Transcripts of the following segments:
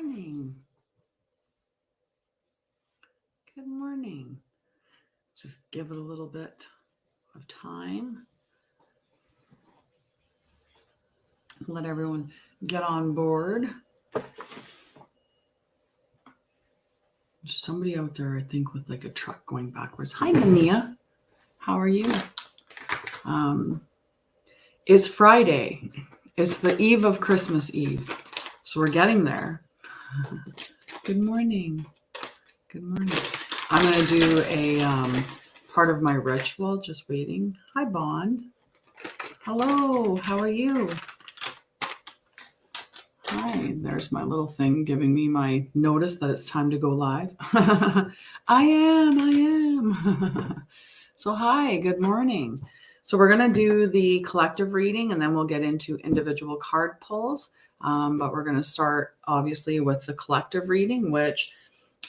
morning. Good morning. Just give it a little bit of time. Let everyone get on board. There's somebody out there, I think, with like a truck going backwards. Hi, Tanya. How are you? It's Friday. It's the eve of Christmas Eve. So we're getting there. Good morning. Good morning. I'm going to do a part of my ritual, just waiting. Hi, Bond. Hello. How are you? Hi. There's my little thing giving me my notice that it's time to go live. I am. So hi, good morning. So we're going to do the collective reading and then we'll get into individual card pulls. But we're going to start obviously with the collective reading, which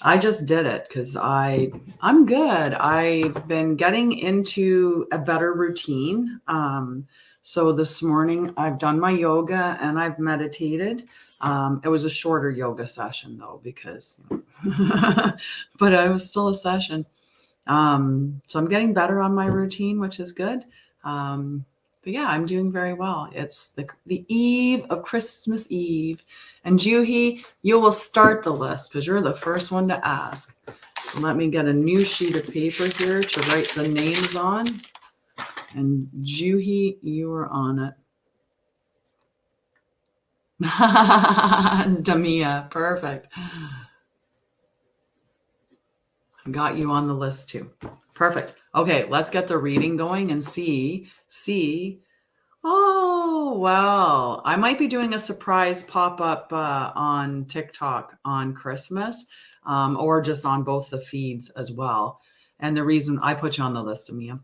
I just did it because I'm good. I've been getting into a better routine. So this morning I've done my yoga and I've meditated. It was a shorter yoga session though, because, but it was still a session. So I'm getting better on my routine, which is good. But yeah, I'm doing very well. It's the eve of Christmas Eve. And Juhi, you will start the list because you're the first one to ask. So let me get a new sheet of paper here to write the names on. And Juhi, you are on it. Damia, perfect. I got you on the list too. Perfect. Okay, let's get the reading going and see. Oh, wow. I might be doing a surprise pop-up on TikTok on Christmas or just on both the feeds as well. And the reason I put you on the list, Amia,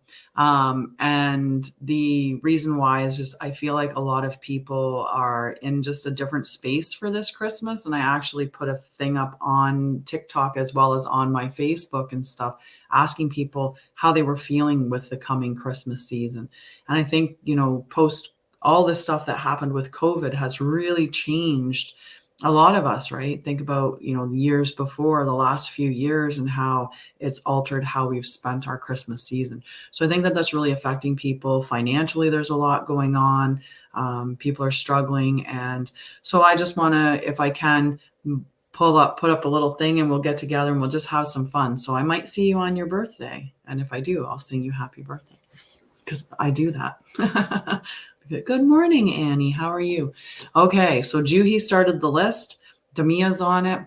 and the reason why is just I feel like a lot of people are in just a different space for this Christmas. And I actually put a thing up on TikTok as well as on my Facebook and stuff, asking people how they were feeling with the coming Christmas season. And I think, post all this stuff that happened with COVID has really changed a lot of us, right? Think about, years before, the last few years, and how it's altered how we've spent our Christmas season. So I think that that's really affecting people financially. There's a lot going on. People are struggling. And so I just want to, if I can, put up a little thing and we'll get together and we'll just have some fun. So I might see you on your birthday. And if I do, I'll sing you happy birthday because I do that. Good morning, Annie. How are you? Okay, so Juhi started the list. Damia's on it.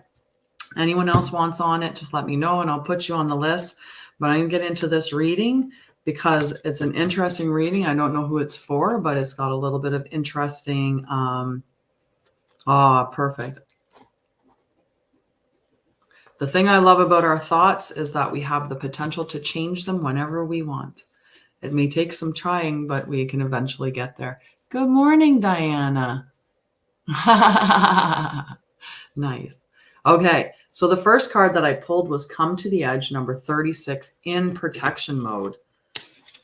Anyone else wants on it, just let me know and I'll put you on the list. But I'm going to get into this reading because it's an interesting reading. I don't know who it's for, but it's got a little bit of interesting. Perfect. The thing I love about our thoughts is that we have the potential to change them whenever we want. It may take some trying, but we can eventually get there. Good morning, Diana. Nice. Okay, so the first card that I pulled was Come to the Edge, number 36, in protection mode.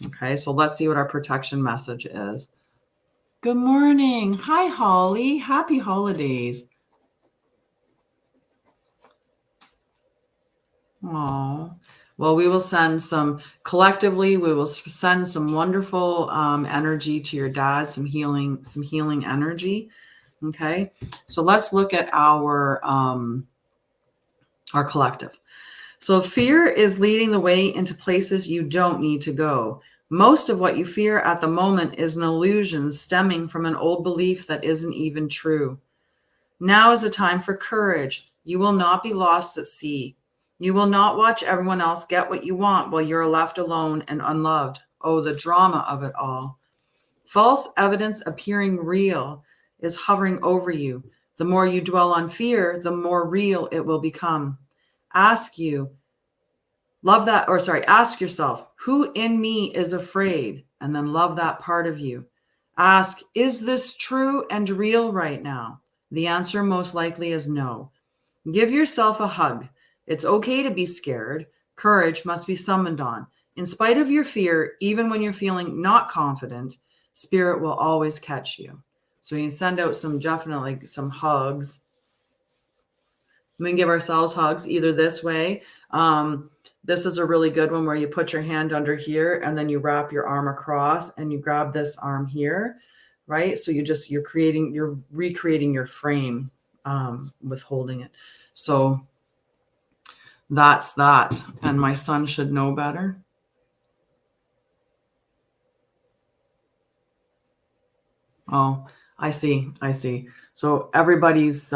Okay, so let's see what our protection message is. Good morning. Hi, Holly. Happy holidays. Oh. Well, we will send collectively, we will send some wonderful energy to your dad, some healing energy. Okay. So let's look at our collective. So fear is leading the way into places you don't need to go. Most of what you fear at the moment is an illusion stemming from an old belief that isn't even true. Now is a time for courage. You will not be lost at sea. You will not watch everyone else get what you want while you're left alone and unloved. Oh, the drama of it all. False evidence appearing real is hovering over you. The more you dwell on fear, the more real it will become. Ask yourself, who in me is afraid? And then love that part of you. Ask, is this true and real right now? The answer most likely is no. Give yourself a hug. It's okay to be scared. Courage must be summoned on. In spite of your fear, even when you're feeling not confident, spirit will always catch you. So you can send out some hugs. We can give ourselves hugs either this way. This is a really good one where you put your hand under here and then you wrap your arm across and you grab this arm here, right? So you're recreating your frame with holding it. So that's that. And my son should know better. Oh, I see. So everybody's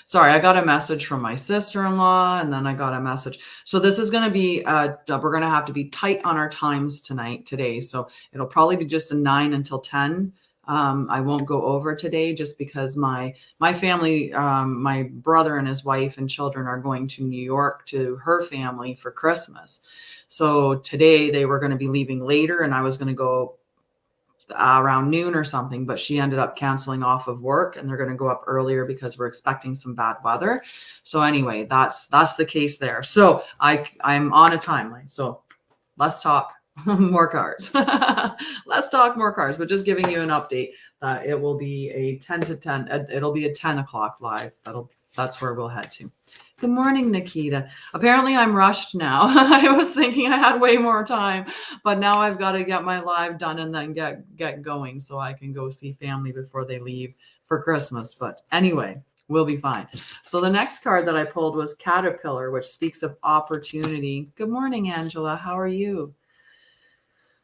sorry, I got a message from my sister-in-law and then I got a message. So this is going to be, we're going to have to be tight on our times today. So it'll probably be just a 9 until 10. I won't go over today just because my family, my brother and his wife and children are going to New York to her family for Christmas. So today they were going to be leaving later and I was going to go around noon or something, but she ended up canceling off of work and they're going to go up earlier because we're expecting some bad weather. So anyway, that's the case there. So I'm on a timeline. So let's talk more cards. Let's talk more cards, but just giving you an update. It will be a 10 to 10. It'll be a 10 o'clock live. That's where we'll head to. Good morning, Nikita. Apparently I'm rushed now. I was thinking I had way more time, but now I've got to get my live done and then get going so I can go see family before they leave for Christmas. But anyway, we'll be fine. So the next card that I pulled was Caterpillar, which speaks of opportunity. Good morning, Angela. How are you?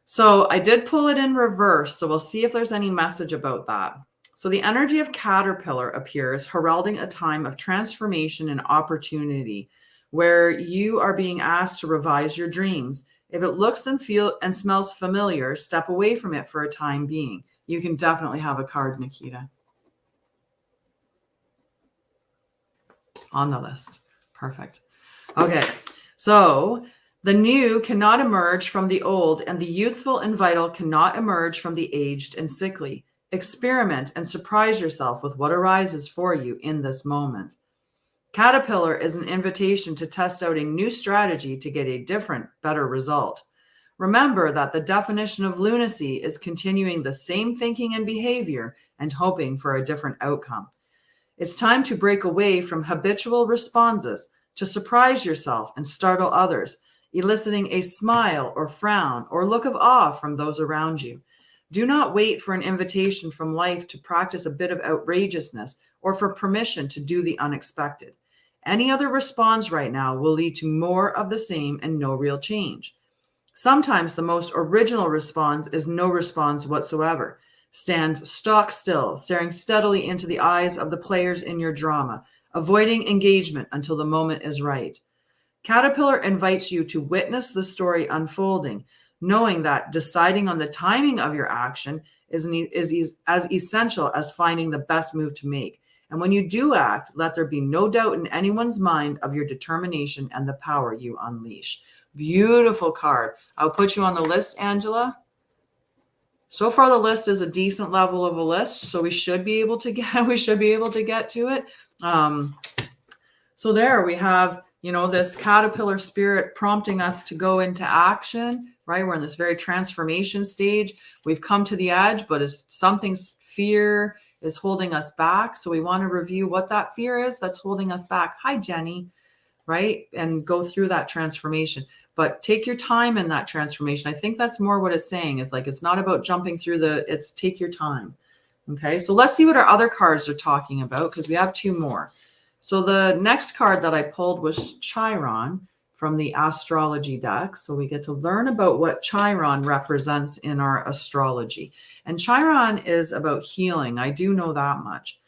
So I did pull it in reverse. So we'll see if there's any message about that. So the energy of Caterpillar appears, heralding a time of transformation and opportunity where you are being asked to revise your dreams. If it looks and feels and smells familiar, step away from it for a time being. You can definitely have a card, Nikita, on the list. Perfect. Okay, so the new cannot emerge from the old, and the youthful and vital cannot emerge from the aged and sickly. Experiment and surprise yourself with what arises for you in this moment. Caterpillar is an invitation to test out a new strategy to get a different, better result. Remember that the definition of lunacy is continuing the same thinking and behavior and hoping for a different outcome. It's time to break away from habitual responses, to surprise yourself and startle others, eliciting a smile or frown or look of awe from those around you. Do not wait for an invitation from life to practice a bit of outrageousness or for permission to do the unexpected. Any other response right now will lead to more of the same and no real change. Sometimes the most original response is no response whatsoever. Stand stock still, staring steadily into the eyes of the players in your drama, avoiding engagement until the moment is right. Caterpillar invites you to witness the story unfolding, knowing that deciding on the timing of your action is as essential as finding the best move to make. And when you do act, let there be no doubt in anyone's mind of your determination and the power you unleash. Beautiful card. I'll put you on the list, Angela. So far, the list is a decent level of a list, so we should be able to get to it. So there we have, this caterpillar spirit prompting us to go into action, right? We're in this very transformation stage. We've come to the edge, but something's fear is holding us back. So we want to review what that fear is that's holding us back. Hi, Jenny, right? And go through that transformation. But take your time in that transformation. I think that's more what it's saying, is like, it's not about jumping through it's take your time. Okay, so let's see what our other cards are talking about, because we have two more. So the next card that I pulled was Chiron from the astrology deck. So we get to learn about what Chiron represents in our astrology. And Chiron is about healing. I do know that much.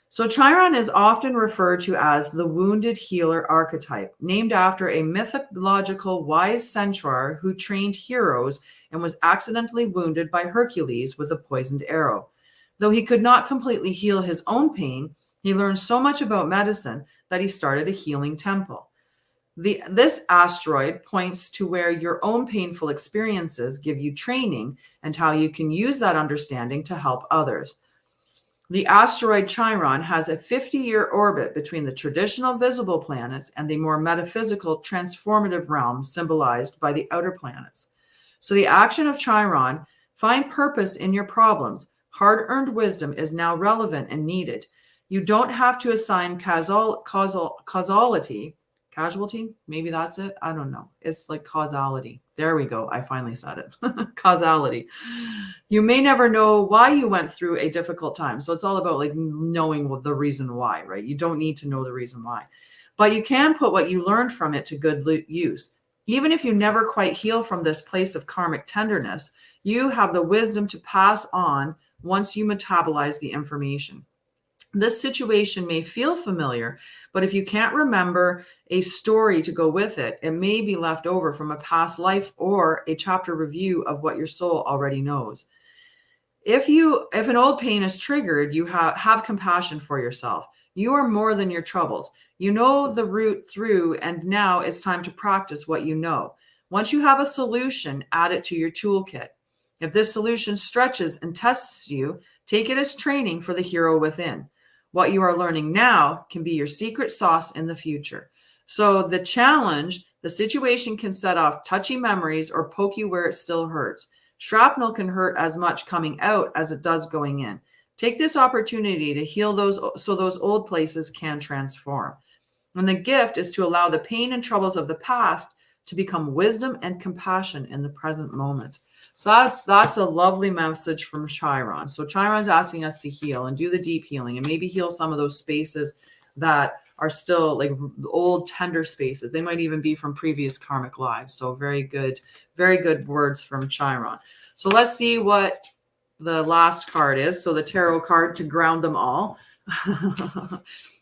So Chiron is often referred to as the wounded healer archetype, named after a mythological wise centaur who trained heroes and was accidentally wounded by Hercules with a poisoned arrow. Though he could not completely heal his own pain, he learned so much about medicine that he started a healing temple. This asteroid points to where your own painful experiences give you training and how you can use that understanding to help others. The asteroid Chiron has a 50-year orbit between the traditional visible planets and the more metaphysical transformative realm symbolized by the outer planets. So the action of Chiron, find purpose in your problems. Hard-earned wisdom is now relevant and needed. You don't have to assign causality. Casualty? Maybe that's it. I don't know. It's like causality. There we go. I finally said it. Causality. You may never know why you went through a difficult time. So it's all about like knowing the reason why, right? You don't need to know the reason why. But you can put what you learned from it to good use. Even if you never quite heal from this place of karmic tenderness, you have the wisdom to pass on once you metabolize the information. This situation may feel familiar, but if you can't remember a story to go with it, it may be left over from a past life or a chapter review of what your soul already knows. If an old pain is triggered, you have compassion for yourself. You are more than your troubles. You know the route through, and now it's time to practice what you know. Once you have a solution, add it to your toolkit. If this solution stretches and tests you, take it as training for the hero within. What you are learning now can be your secret sauce in the future. So the challenge, the situation can set off touchy memories or poke you where it still hurts. Shrapnel can hurt as much coming out as it does going in. Take this opportunity to heal those so those old places can transform. And the gift is to allow the pain and troubles of the past to become wisdom and compassion in the present moment. So that's a lovely message from Chiron. So Chiron's asking us to heal and do the deep healing and maybe heal some of those spaces that are still like old tender spaces. They might even be from previous karmic lives. So very good words from Chiron. So let's see what the last card is. So the tarot card to ground them all.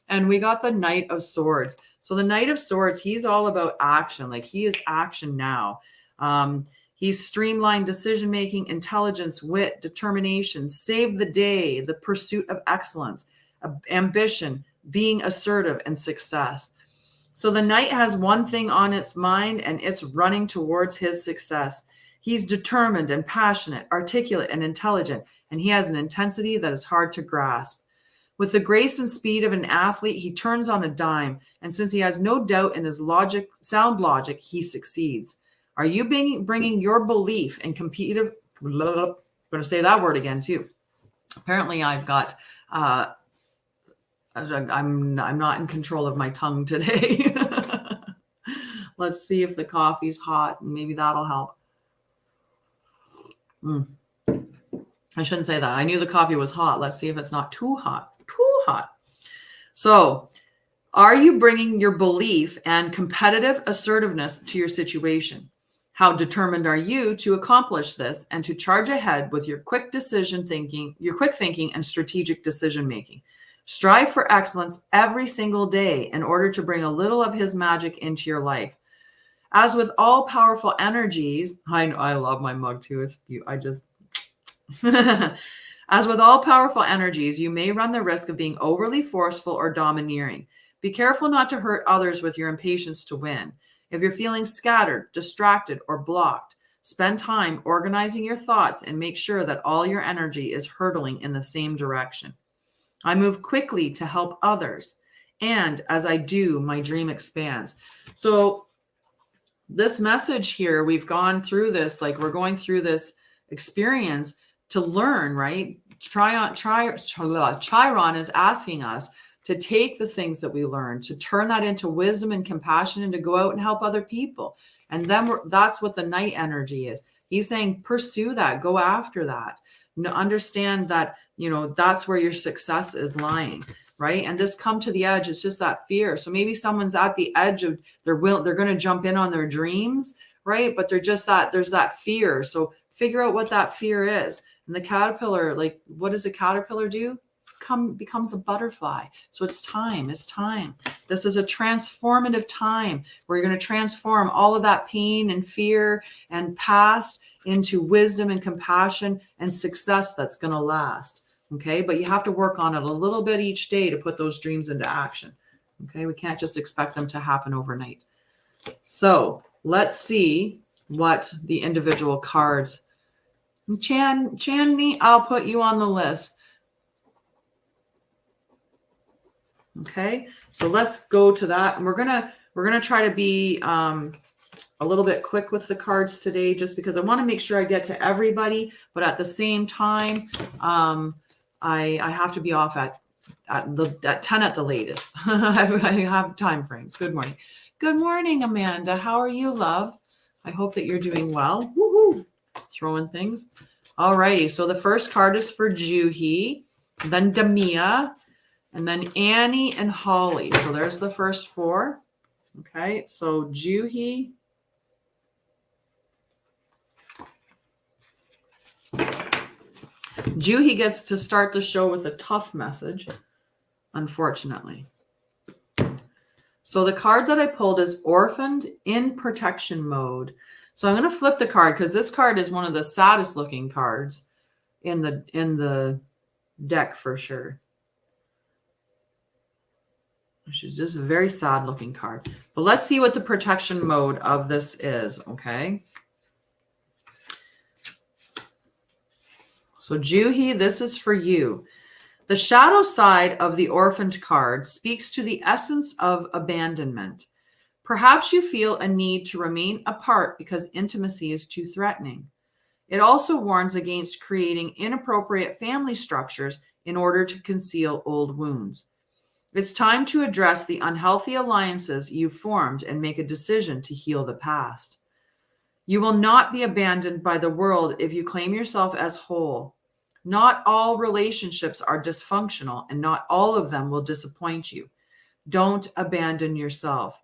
And we got the Knight of Swords. So the Knight of Swords, he's all about action. Like he is action now. He's streamlined decision-making, intelligence, wit, determination, save the day, the pursuit of excellence, ambition, being assertive, and success. So the Knight has one thing on its mind, and it's running towards his success. He's determined and passionate, articulate and intelligent, and he has an intensity that is hard to grasp. With the grace and speed of an athlete, he turns on a dime, and since he has no doubt in his sound logic, he succeeds. Are you bringing your belief and competitive? I'm going to say that word again too. Apparently, I've got. I'm not in control of my tongue today. Let's see if the coffee's hot. Maybe that'll help. I shouldn't say that. I knew the coffee was hot. Let's see if it's not too hot. Too hot. So, are you bringing your belief and competitive assertiveness to your situation? How determined are you to accomplish this and to charge ahead with your quick thinking and strategic decision making? Strive for excellence every single day in order to bring a little of his magic into your life. As with all powerful energies, I love my mug too. As with all powerful energies, you may run the risk of being overly forceful or domineering. Be careful not to hurt others with your impatience to win. If you're feeling scattered, distracted, or blocked, spend time organizing your thoughts and make sure that all your energy is hurtling in the same direction. I move quickly to help others, and as I do, my dream expands. So this message here, we've gone through this, like we're going through this experience to learn, right? Chiron is asking us to take the things that we learn, to turn that into wisdom and compassion, and to go out and help other people. And then that's what the Knight energy is. He's saying, pursue that, go after that. Understand that, that's where your success is lying, right? And this come to the edge, it's just that fear. So maybe someone's at the edge of they're going to jump in on their dreams, right? But there's that fear. So figure out what that fear is. And the caterpillar, like, what does a caterpillar do? Becomes a butterfly. So it's time. This is a transformative time where you're going to transform all of that pain and fear and past into wisdom and compassion and success that's going to last. Okay. But you have to work on it a little bit each day to put those dreams into action. Okay. We can't just expect them to happen overnight. So let's see what the individual cards. Chandni, I'll put you on the list. Okay, so let's go to that, and we're gonna try to be a little bit quick with the cards today, just because I want to make sure I get to everybody, but at the same time, I have to be off at at 10 at the latest. I have time frames. Good morning. Good morning, Amanda. How are you, love? I hope that you're doing well. Woohoo! Throwing things. All righty. So the first card is for Juhi, then Damia, and then Annie and Holly. So there's the first four. Okay. So Juhi. Juhi gets to start the show with a tough message, unfortunately. So the card that I pulled is Orphaned in Protection Mode. So I'm going to flip the card because this card is one of the saddest looking cards in the deck for sure. She's just a very sad looking card. But let's see what the protection mode of this is, okay? So Juhi, this is for you. The shadow side of the orphaned card speaks to the essence of abandonment. Perhaps you feel a need to remain apart because intimacy is too threatening. It also warns against creating inappropriate family structures in order to conceal old wounds. It's time to address the unhealthy alliances you've formed and make a decision to heal the past. You will not be abandoned by the world if you claim yourself as whole. Not all relationships are dysfunctional, and not all of them will disappoint you. Don't abandon yourself.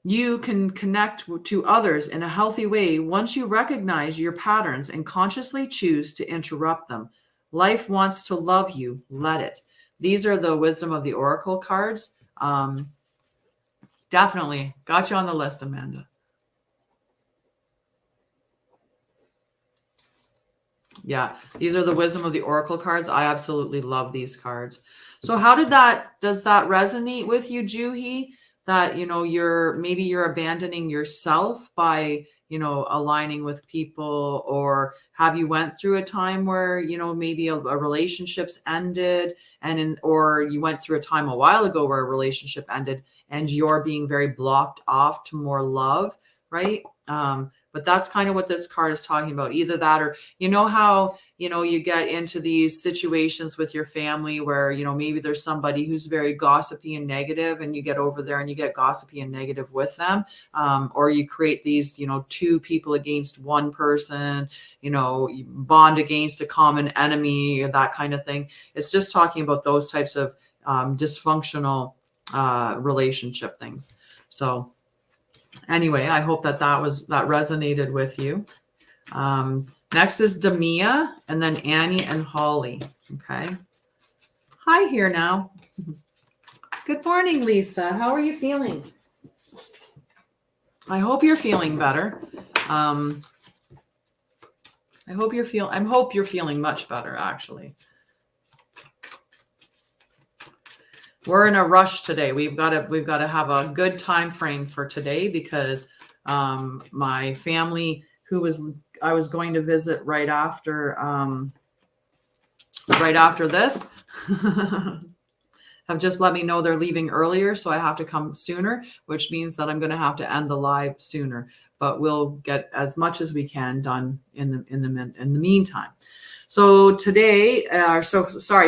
You can connect to others in a healthy way once you recognize your patterns and consciously choose to interrupt them. Life wants to love you. Let it. These are the Wisdom of the Oracle cards. Definitely got you on the list, Amanda. Yeah, these are the Wisdom of the Oracle cards. I absolutely love these cards. So how does that resonate with you, Juhi? That, maybe you're abandoning yourself by, aligning with people, or have you went through a time where, maybe a relationship's ended or you went through a time a while ago where a relationship ended and you're being very blocked off to more love, right? But that's kind of what this card is talking about. Either that, or how you get into these situations with your family where maybe there's somebody who's very gossipy and negative, and you get over there and you get gossipy and negative with them, or you create these two people against one person, you bond against a common enemy, or that kind of thing. It's just talking about those types of dysfunctional relationship things. So anyway, I hope that resonated with you. Next is Damia, and then Annie and Holly. Okay. Hi here now. Good morning, Lisa. How are you feeling? I hope you're feeling better. I hope you're feeling much better, actually. We're in a rush today. We've got to have a good time frame for today because my family, I was going to visit right after this, have just let me know they're leaving earlier, so I have to come sooner, which means that I'm going to have to end the live sooner. But we'll get as much as we can done in the meantime. So today,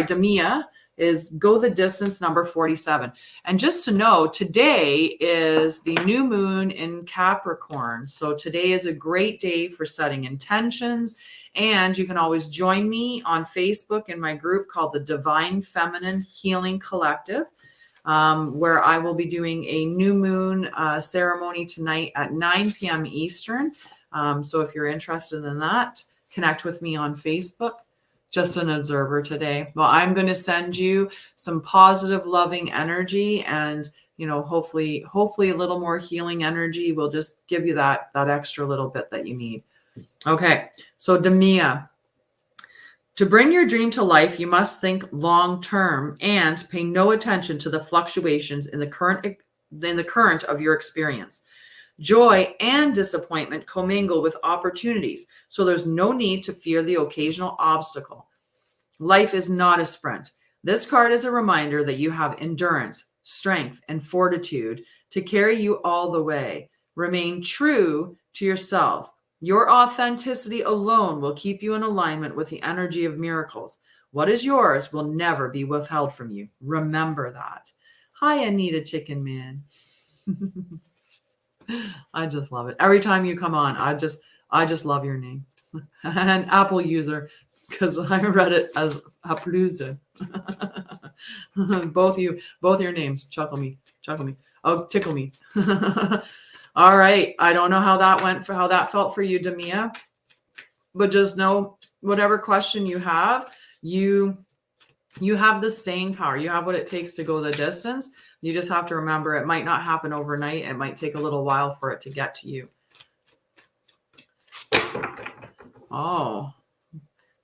Damia is Go the Distance number 47. And just to know, today is the new moon in Capricorn. So today is a great day for setting intentions. And you can always join me on Facebook in my group called the Divine Feminine Healing Collective, where I will be doing a new moon ceremony tonight at 9 p.m. Eastern. So if you're interested in that, connect with me on Facebook. Just an observer today. Well, I'm going to send you some positive, loving energy, and hopefully a little more healing energy will just give you that extra little bit that you need. Okay, so Damia, to bring your dream to life, you must think long term and pay no attention to the fluctuations in the current of your experience. Joy and disappointment commingle with opportunities, so there's no need to fear the occasional obstacle. Life is not a sprint. This card is a reminder that you have endurance, strength, and fortitude to carry you all the way. Remain true to yourself. Your authenticity alone will keep you in alignment with the energy of miracles. What is yours will never be withheld from you. Remember that. Hi, Anita Chicken Man. I just love it. Every time you come on, I just love your name. An Apple user, because I read it as a producer. both your names. Chuckle me. Oh, tickle me. All right. I don't know how that went for how that felt for you, Damia, but just know whatever question you have, you have the staying power. You have what it takes to go the distance. You just have to remember it might not happen overnight. It might take a little while for it to get to you. Oh,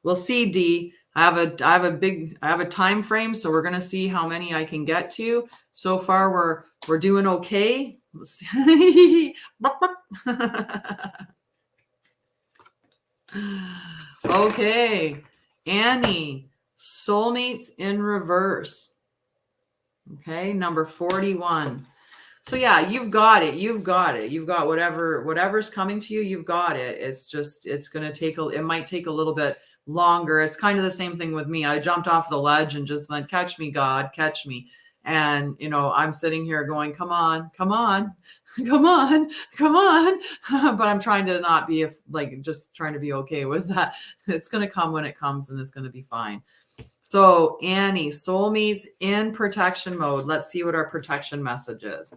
we'll see, D. I have a time frame, so we're gonna see how many I can get to. So far, we're doing okay. Okay, Annie, soulmates in reverse. Okay, number 41. So yeah, you've got it. You've got whatever's coming to you. You've got it. It's just, it's going to take it might take a little bit longer. It's kind of the same thing with me. I jumped off the ledge and just went, catch me, God, catch me. And, I'm sitting here going, come on. But I'm trying to not be just trying to be okay with that. It's going to come when it comes, and it's going to be fine. So Annie, soulmates in protection mode. Let's see what our protection message is.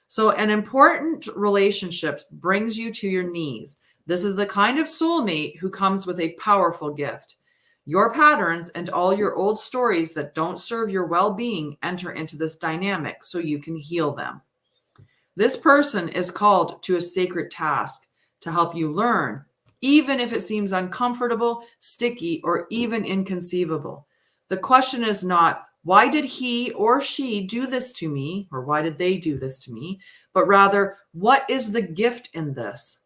So an important relationship brings you to your knees. This is the kind of soulmate who comes with a powerful gift. Your patterns and all your old stories that don't serve your well-being enter into this dynamic so you can heal them. This person is called to a sacred task to help you learn, even if it seems uncomfortable, sticky, or even inconceivable. The question is not, why did he or she do this to me? Or why did they do this to me? But rather, what is the gift in this?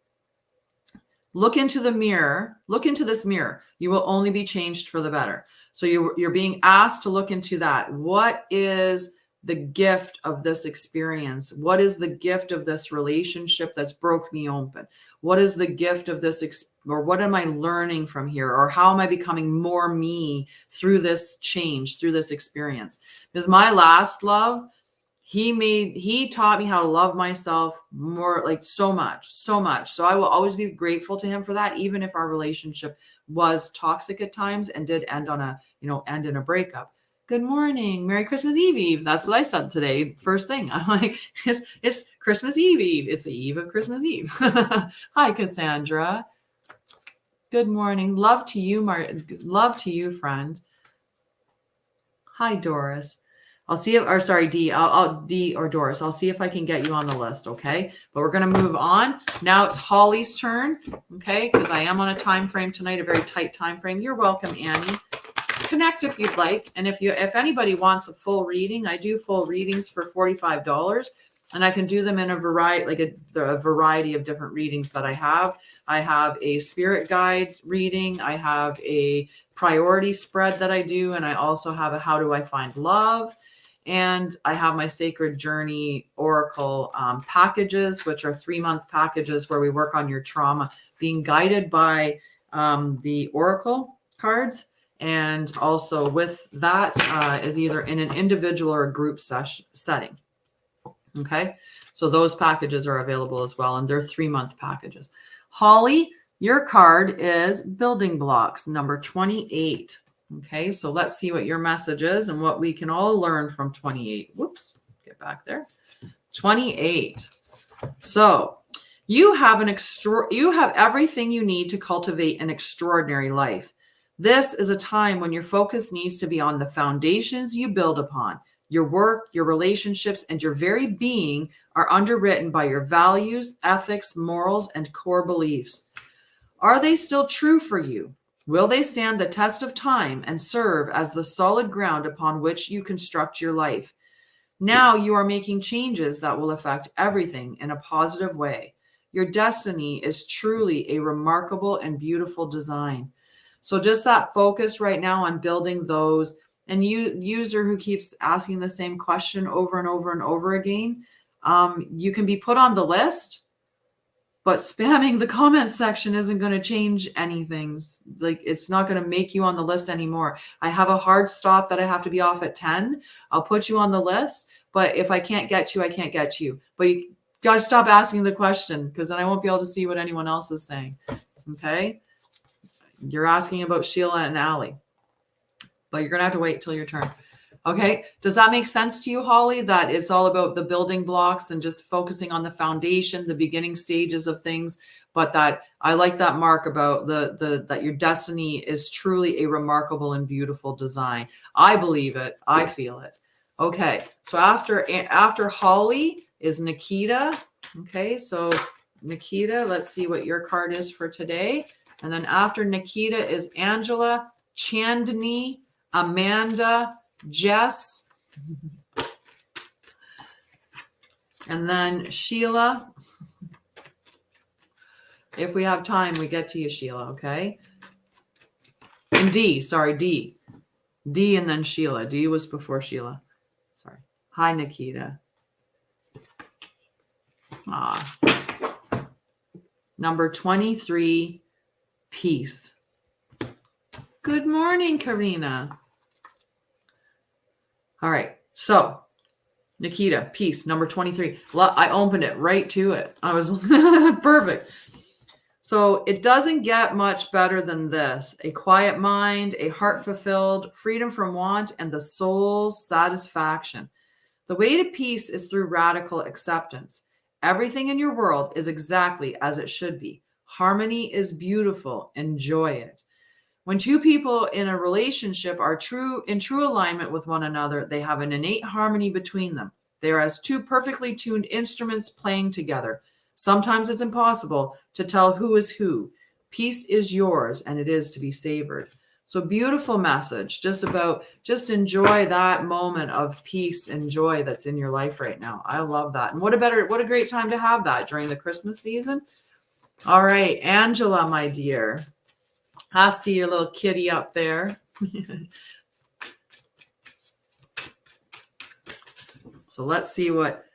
Look into the mirror. Look into this mirror. You will only be changed for the better. So you're being asked to look into that. What is the gift of this experience? What is the gift of this relationship that's broke me open? What is the gift of this, or what am I learning from here? Or how am I becoming more me through this change, through this experience? Because my last love, he taught me how to love myself more, like so much. So I will always be grateful to him for that, even if our relationship was toxic at times and did end on end in a breakup. Good morning. Merry Christmas Eve. That's what I said today. First thing. I'm like, it's Christmas Eve. It's the eve of Christmas Eve. Hi, Cassandra. Good morning. Love to you, love to you, friend. Hi, Doris. I'll see if, or sorry, D. I'll D or Doris. I'll see if I can get you on the list, okay? But we're going to move on. Now it's Holly's turn, okay? Because I am on a time frame tonight, a very tight time frame. You're welcome, Annie. Connect if you'd like, and if anybody wants a full reading, I do full readings for $45, and I can do them in a variety, like a variety of different readings that I have. I have a spirit guide reading, I have a priority spread that I do, and I also have a how do I find love, and I have my sacred journey oracle packages, which are 3-month packages where we work on your trauma, being guided by the oracle cards. And also with that is either in an individual or a group setting. Okay. So those packages are available as well. And they're 3-month packages. Holly, your card is building blocks, number 28. Okay. So let's see what your message is and what we can all learn from 28. Whoops. Get back there. 28. So you have everything you need to cultivate an extraordinary life. This is a time when your focus needs to be on the foundations you build upon. Your work, your relationships, and your very being are underwritten by your values, ethics, morals, and core beliefs. Are they still true for you? Will they stand the test of time and serve as the solid ground upon which you construct your life? Now you are making changes that will affect everything in a positive way. Your destiny is truly a remarkable and beautiful design. So just that focus right now on building those, and user who keeps asking the same question over and over and over again, you can be put on the list But spamming the comment section isn't going to change anything. Like, it's not going to make you on the list anymore. I have a hard stop that I have to be off at 10. I'll put you on the list. But if I can't get you, I can't get you. But you got to stop asking the question, because then I won't be able to see what anyone else is saying. Okay? You're asking about Sheila and Allie. But you're going to have to wait till your turn. Okay. Does that make sense to you, Holly, that it's all about the building blocks and just focusing on the foundation, the beginning stages of things, but that I like that mark about that your destiny is truly a remarkable and beautiful design. I believe it. I feel it. Okay. So after Holly is Nikita. Okay. So Nikita, let's see what your card is for today. And then after Nikita is Angela, Chandni, Amanda, Jess, and then Sheila. If we have time, we get to you, Sheila, okay? And D, sorry, D. D and then Sheila. D was before Sheila. Sorry. Hi, Nikita. Number 23, peace. Good morning, Karina. All right. So, Nikita, peace, number 23. I opened it right to it. I was perfect. So, it doesn't get much better than this. A quiet mind, a heart fulfilled, freedom from want, and the soul's satisfaction. The way to peace is through radical acceptance. Everything in your world is exactly as it should be. Harmony is beautiful. Enjoy it. When two people in a relationship are in true alignment with one another, they have an innate harmony between them. They are as two perfectly tuned instruments playing together. Sometimes it's impossible to tell who is who. Peace is yours, and it is to be savored. So beautiful message, just enjoy that moment of peace and joy that's in your life right now. I love that. And what a great time to have that during the Christmas season. All right, Angela, my dear. I see your little kitty up there. So let's see what.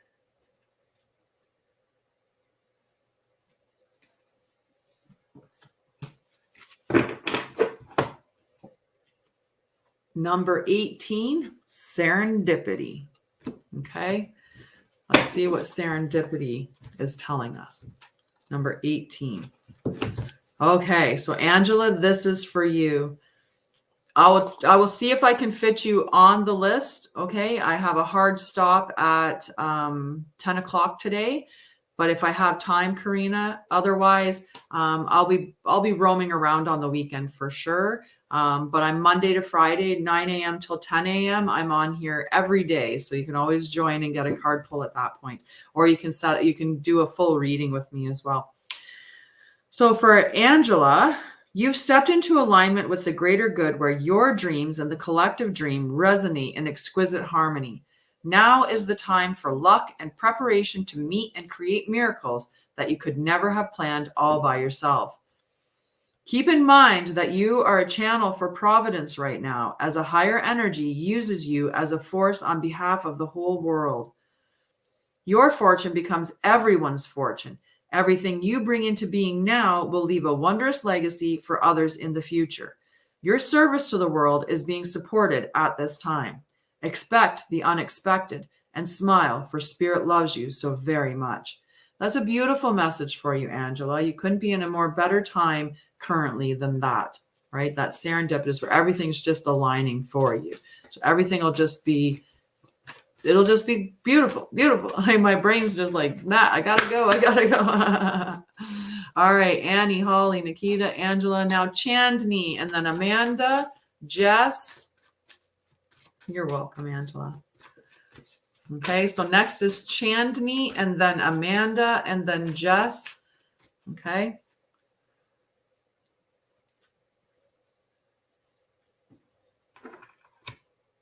Number 18, serendipity. Okay. Let's see what serendipity is telling us. Number 18. Okay, so Angela, this is for you. I will see if I can fit you on the list. Okay, I have a hard stop at 10 o'clock today, but if I have time, Karina, otherwise, I'll be roaming around on the weekend for sure. But I'm Monday to Friday, 9 a.m. till 10 a.m. I'm on here every day, so you can always join and get a card pull at that point, or you can do a full reading with me as well. So for Angela, you've stepped into alignment with the greater good where your dreams and the collective dream resonate in exquisite harmony. Now is the time for luck and preparation to meet and create miracles that you could never have planned all by yourself. Keep in mind that you are a channel for providence right now, as a higher energy uses you as a force on behalf of the whole world. Your fortune becomes everyone's fortune. Everything you bring into being now will leave a wondrous legacy for others in the future. Your service to the world is being supported at this time. Expect the unexpected and smile, for Spirit loves you so very much. That's a beautiful message for you, Angela. You couldn't be in a more better time currently than that, right? That serendipitous where everything's just aligning for you. So everything will just be it'll just be beautiful, beautiful. My brain's just like, nah, I gotta go. All right, Annie, Holly, Nikita, Angela, now Chandni, and then Amanda, Jess. You're welcome, Angela. Okay, so next is Chandni, and then Amanda, and then Jess. Okay.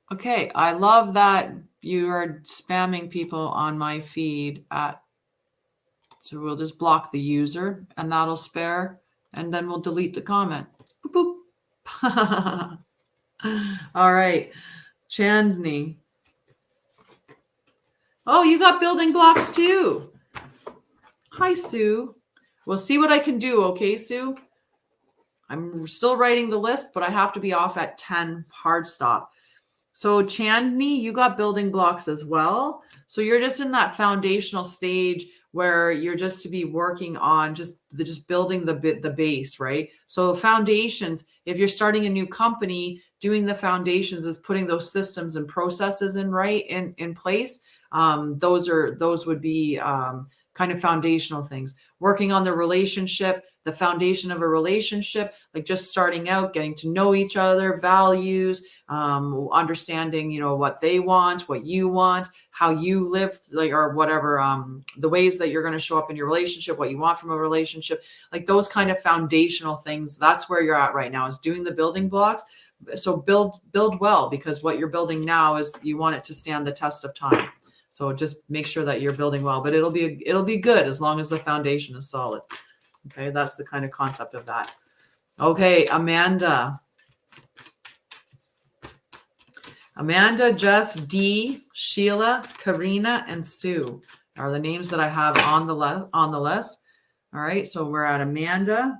Okay, I love that you are spamming people on my feed so we'll just block the user and that'll spare, and then we'll delete the comment. Boop, boop. All right, Chandni. Oh, you got building blocks too. Hi, Sue. We'll see what I can do. Okay, Sue? I'm still writing the list, but I have to be off at 10 hard stop. So Chandni, you got building blocks as well. So you're just in that foundational stage where you're just to be working on just building the base, right? So foundations, if you're starting a new company, doing the foundations is putting those systems and processes in place. Those would be kind of foundational things. Working on the relationship, the foundation of a relationship, like just starting out, getting to know each other, values, understanding, what they want, what you want, how you live, like, or whatever, the ways that you're going to show up in your relationship, what you want from a relationship, like those kind of foundational things. That's where you're at right now, is doing the building blocks. So build well, because what you're building now is you want it to stand the test of time. So just make sure that you're building well, but it'll be good as long as the foundation is solid. Okay, that's the kind of concept of that. Okay, Amanda, Jess, Dee, Sheila, Karina, and Sue are the names that I have on the list. All right, so we're at Amanda.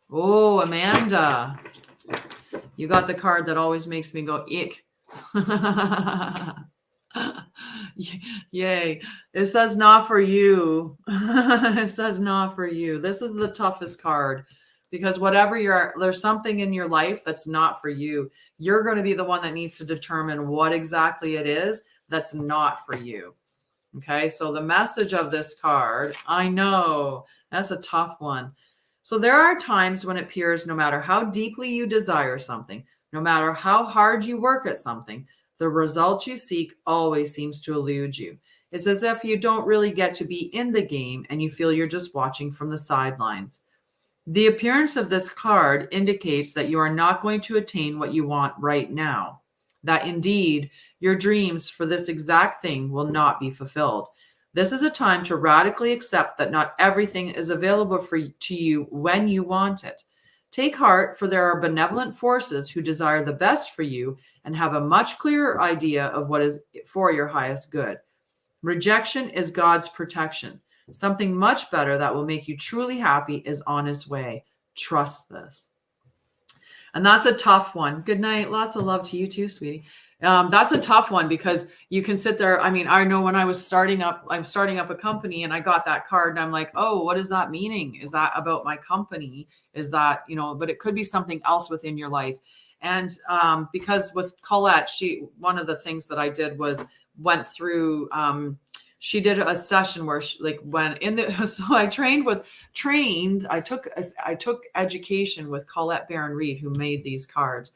Oh, Amanda, you got the card that always makes me go ick. Yay. It says not for you. It says not for you. This is the toughest card, because whatever there's something in your life that's not for you. You're going to be the one that needs to determine what exactly it is that's not for you. Okay. So the message of this card, I know that's a tough one. So there are times when it appears no matter how deeply you desire something, no matter how hard you work at something, the result you seek always seems to elude you. It's as if you don't really get to be in the game and you feel you're just watching from the sidelines. The appearance of this card indicates that you are not going to attain what you want right now, that indeed your dreams for this exact thing will not be fulfilled. This is a time to radically accept that not everything is available to you when you want it. Take heart, for there are benevolent forces who desire the best for you and have a much clearer idea of what is for your highest good. Rejection is God's protection. Something much better that will make you truly happy is on its way. Trust this. And that's a tough one. Good night. Lots of love to you too, sweetie. That's a tough one, because you can sit there. I mean, I know when I'm starting up a company and I got that card and I'm like, oh, what is that meaning? Is that about my company? Is that, but it could be something else within your life. And because with Colette, one of the things that I did was went through, she did a session where she went in the, so I took education with Colette Barron Reed, who made these cards.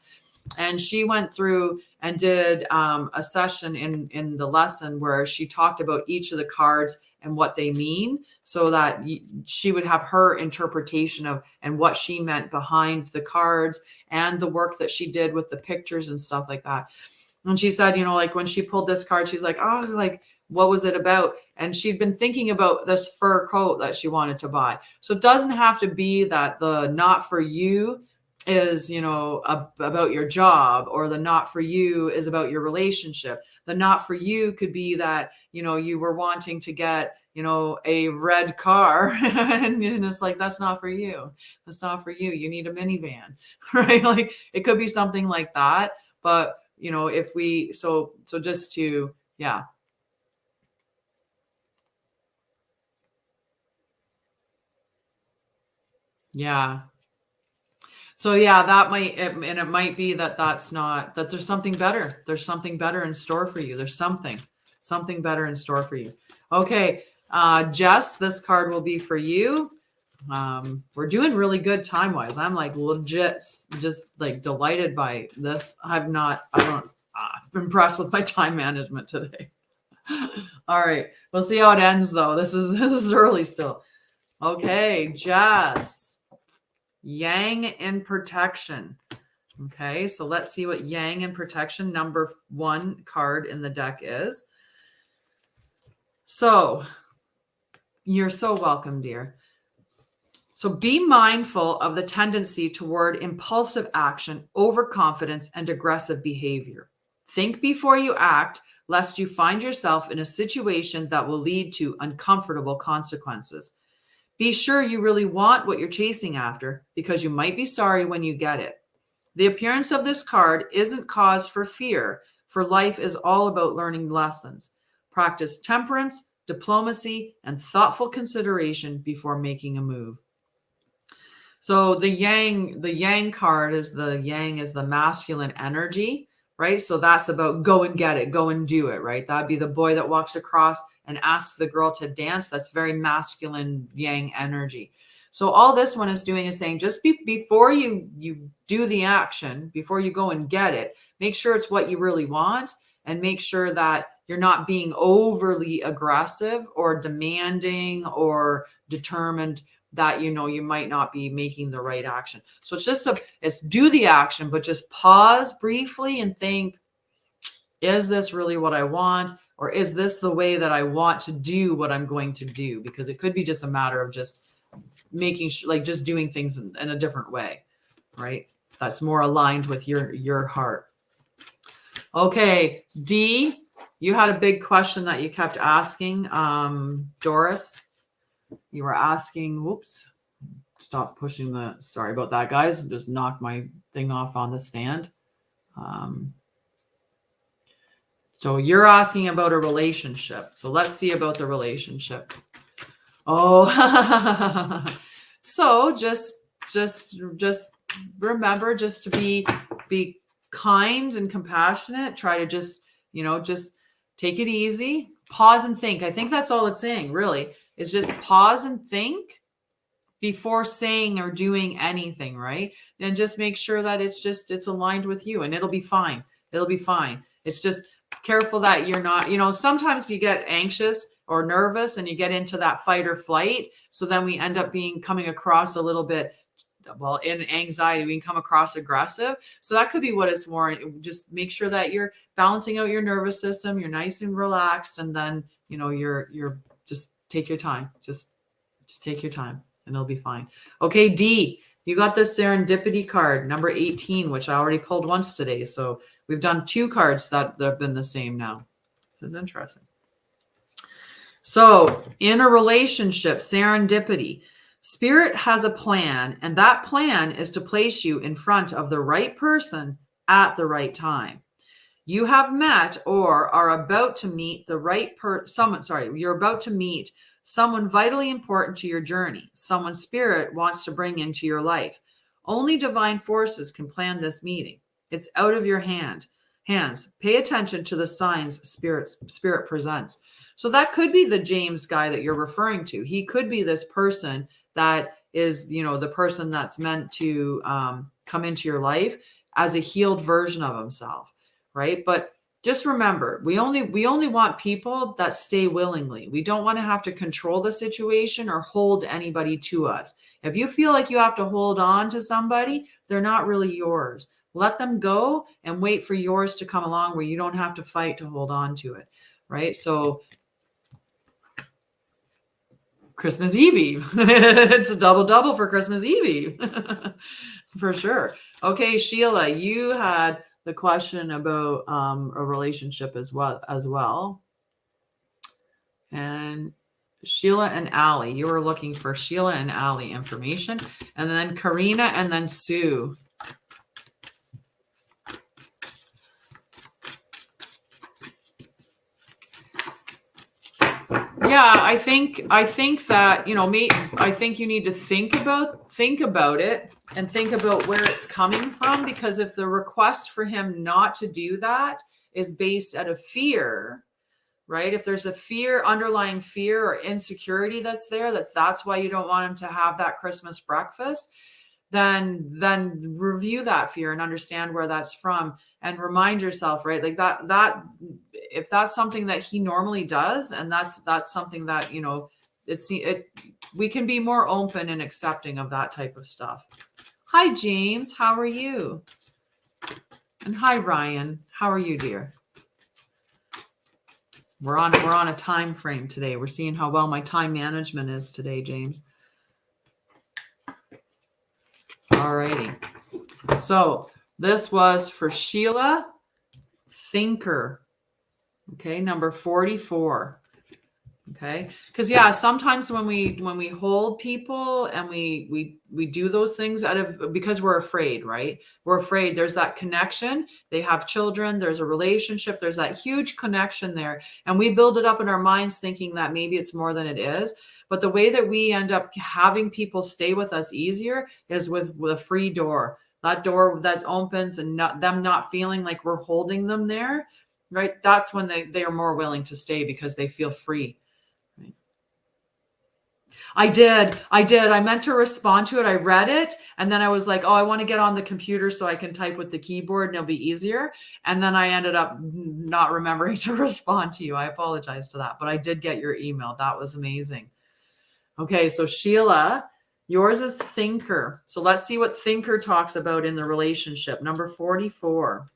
And she went through and did a session in the lesson where she talked about each of the cards and what they mean, so that she would have her interpretation of and what she meant behind the cards and the work that she did with the pictures and stuff like that. And she said, when she pulled this card, she's like, oh, what was it about? And she'd been thinking about this fur coat that she wanted to buy. So it doesn't have to be that the not for you is, about your job, or the not for you is about your relationship. The not for you could be that, you were wanting to get, a red car and it's like, that's not for you. That's not for you. You need a minivan, right? It could be something like that. But, if we, so just to, yeah. Yeah. So yeah, that it might be that that's not, that there's something better. There's something better in store for you. There's something better in store for you. Okay. Jess, this card will be for you. We're doing really good time-wise. I'm legit just delighted by this. I'm impressed with my time management today. All right. We'll see how it ends though. This is early still. Okay. Jess. Yang in protection. Okay, so let's see what Yang in protection, number 1 card in the deck is. So you're so welcome, dear. So be mindful of the tendency toward impulsive action, overconfidence, and aggressive behavior. Think before you act, lest you find yourself in a situation that will lead to uncomfortable consequences. Be sure you really want what you're chasing after, because you might be sorry when you get it. The appearance of this card isn't cause for fear, for life is all about learning lessons. Practice temperance, diplomacy, and thoughtful consideration before making a move. So the yang card is the masculine energy, right? So that's about go and get it, go and do it, right? That'd be the boy that walks across and asks the girl to dance. That's very masculine yang energy. So all this one is doing is saying, just before you do the action, before you go and get it, make sure it's what you really want, and make sure that you're not being overly aggressive or demanding or determined that you might not be making the right action. So it's do the action, but just pause briefly and think, is this really what I want? Or is this the way that I want to do what I'm going to do? Because it could be just a matter of just making just doing things in a different way, right? That's more aligned with your heart. Okay, D, you had a big question that you kept asking. Doris, you were asking, whoops, stop pushing sorry about that, guys. Just knocked my thing off on the stand. So you're asking about a relationship. So let's see about the relationship. Oh, so just remember just to be kind and compassionate. Try to just take it easy. Pause and think. I think that's all it's saying, really, is just pause and think before saying or doing anything, right? And just make sure that it's aligned with you, and it'll be fine. It'll be fine. It's just careful that you're not, sometimes you get anxious or nervous and you get into that fight or flight. So then we end up coming across a little bit, in anxiety, we can come across aggressive. So that could be what it's more. Just make sure that you're balancing out your nervous system. You're nice and relaxed. And then, you're just take your time. Just take your time and it'll be fine. Okay. D, you got the serendipity card, number 18, which I already pulled once today. So we've done 2 cards that have been the same now. This is interesting. So in a relationship, serendipity, Spirit has a plan, and that plan is to place you in front of the right person at the right time. You have met or are about to meet the right you're about to meet someone vitally important to your journey, someone Spirit wants to bring into your life. Only divine forces can plan this meeting. It's out of your hands. Pay attention to the signs Spirit presents. So that could be the James guy that you're referring to. He could be this person that is, the person that's meant to come into your life as a healed version of himself, right? But just remember, we only want people that stay willingly. We don't want to have to control the situation or hold anybody to us. If you feel like you have to hold on to somebody, they're not really yours. Let them go and wait for yours to come along where you don't have to fight to hold on to it, right? So Christmas Eve. It's a double for Christmas Eve. For sure. Okay, Sheila, you had the question about a relationship as well. And Sheila and Allie, you were looking for Sheila and Allie information. And then Karina and then Sue. Yeah, I think that, I think you need to think about it and think about where it's coming from, because if the request for him not to do that is based out of fear, right? If there's a underlying fear or insecurity that's there, that's why you don't want him to have that Christmas breakfast, then review that fear and understand where that's from, and remind yourself, right? Like that if that's something that he normally does, and that's something that, we can be more open and accepting of that type of stuff. Hi, James. How are you? And hi, Ryan. How are you, dear? We're on a time frame today. We're seeing how well my time management is today, James. All righty. So this was for Sheila. thinker. Okay, number 44. Okay, because yeah, sometimes when we hold people and we do those things out of because we're afraid, right? We're afraid there's that connection. They have children, there's a relationship, there's that huge connection there, and we build it up in our minds thinking that maybe it's more than it is. But the way that we end up having people stay with us easier is with a free door. That door that opens and them not feeling like we're holding them there, right? That's when they are more willing to stay because they feel free. I did. I meant to respond to it. I read it. And then I was like, oh, I want to get on the computer so I can type with the keyboard and it'll be easier. And then I ended up not remembering to respond to you. I apologize to that, but I did get your email. That was amazing. Okay. So Sheila, yours is thinker. So let's see what thinker talks about in the relationship. Number 44.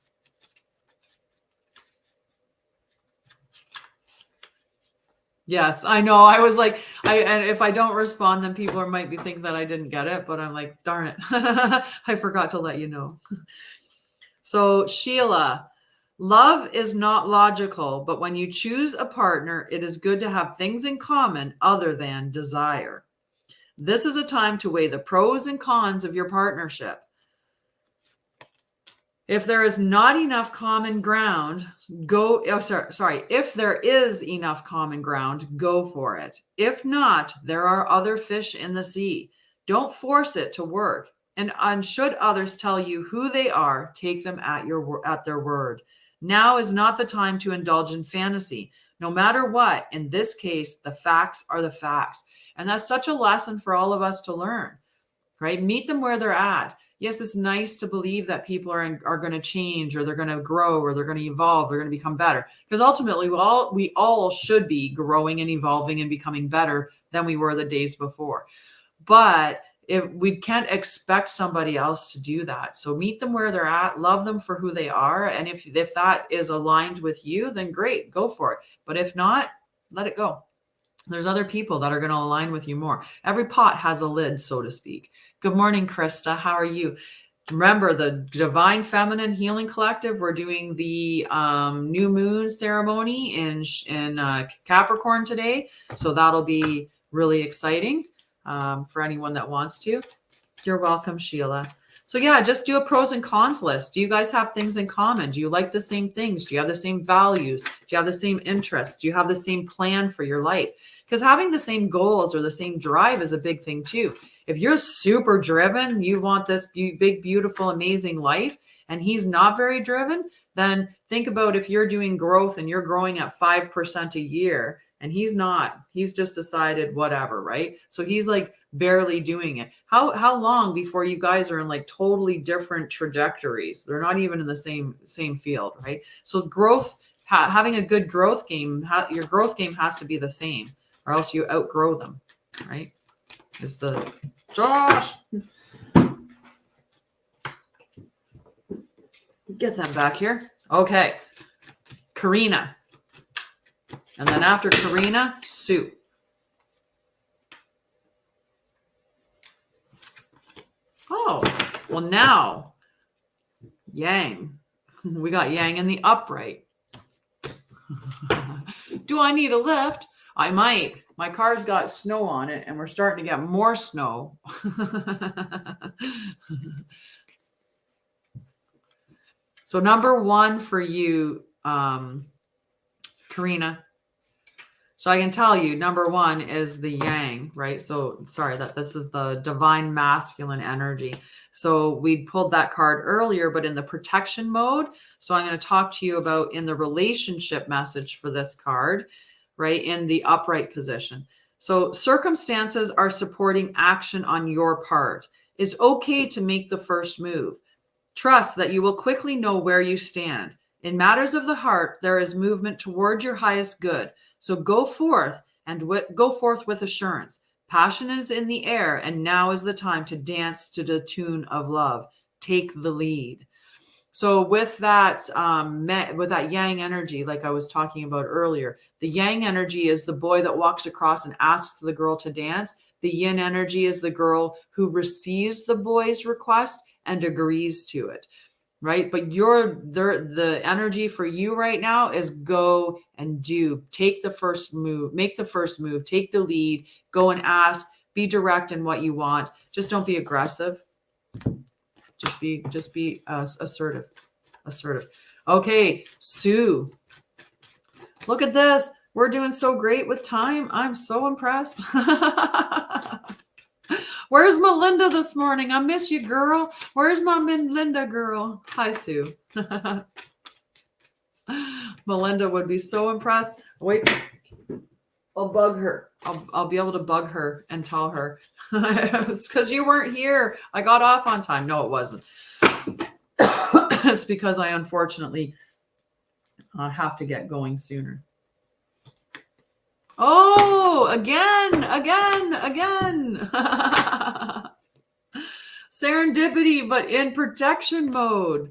Yes, I know. I was like, and if I don't respond, then people might be thinking that I didn't get it, but I'm like, darn it. I forgot to let you know. So Sheila, love is not logical, but when you choose a partner, it is good to have things in common other than desire. This is a time to weigh the pros and cons of your partnership. If there is not enough common ground, if there is enough common ground, go for it. If not, there are other fish in the sea. Don't force it to work. And should others tell you who they are, take them at their word. Now is not the time to indulge in fantasy. No matter what, in this case, the facts are the facts. And that's such a lesson for all of us to learn, right? Meet them where they're at. Yes, it's nice to believe that people are going to change, or they're going to grow, or they're going to evolve, they're going to become better. Because ultimately, we all should be growing and evolving and becoming better than we were the days before. But if we can't expect somebody else to do that. So meet them where they're at, love them for who they are. And if that is aligned with you, then great, go for it. But if not, let it go. There's other people that are going to align with you more. Every pot has a lid, so to speak. Good morning, Krista. How are you? Remember the Divine Feminine Healing Collective. We're doing the new moon ceremony in Capricorn today. So that'll be really exciting for anyone that wants to. You're welcome, Sheila. So yeah, just do a pros and cons list. Do you guys have things in common? Do you like the same things? Do you have the same values? Do you have the same interests? Do you have the same plan for your life? Because having the same goals or the same drive is a big thing too. If you're super driven, you want this big, beautiful, amazing life, and he's not very driven, then think about if you're doing growth and you're growing at 5% a year and he's not, he's just decided whatever, right? So he's like barely doing it. How long before you guys are in like totally different trajectories? They're not even in the same field, right? So growth, having a good growth game, your growth game has to be the same, or else you outgrow them, right? Is the Josh get them back here? Okay, Karina, and then after Karina, Sue. Oh, well now, Yang. We got Yang in the upright. Do I need a lift? I might. My car's got snow on it, and we're starting to get more snow. So number one for you, Karina. So I can tell you, number one is the Yang, right? So sorry that this is the divine masculine energy. So we pulled that card earlier, but in the protection mode. So I'm going to talk to you about in the relationship message for this card, right? In the upright position. So circumstances are supporting action on your part. It's okay to make the first move. Trust that you will quickly know where you stand. In matters of the heart, there is movement toward your highest good. So go forth and go forth with assurance. Passion is in the air, and now is the time to dance to the tune of love. Take the lead. So with that Yang energy, like I was talking about earlier, the Yang energy is the boy that walks across and asks the girl to dance. The Yin energy is the girl who receives the boy's request and agrees to it. right? But the energy for you right now is go and do. Take the first move, make the first move, take the lead, go and ask, be direct in what you want. Just don't be aggressive. Just be assertive. Okay, Sue. Look at this. We're doing so great with time. I'm so impressed. Where's Melinda this morning? I miss you, girl. Where's my Melinda girl? Hi, Sue. Melinda would be so impressed. Wait, I'll bug her. I'll be able to bug her and tell her. It's because you weren't here. I got off on time. No, it wasn't. It's because I unfortunately have to get going sooner. Oh, again. Serendipity, but in protection mode.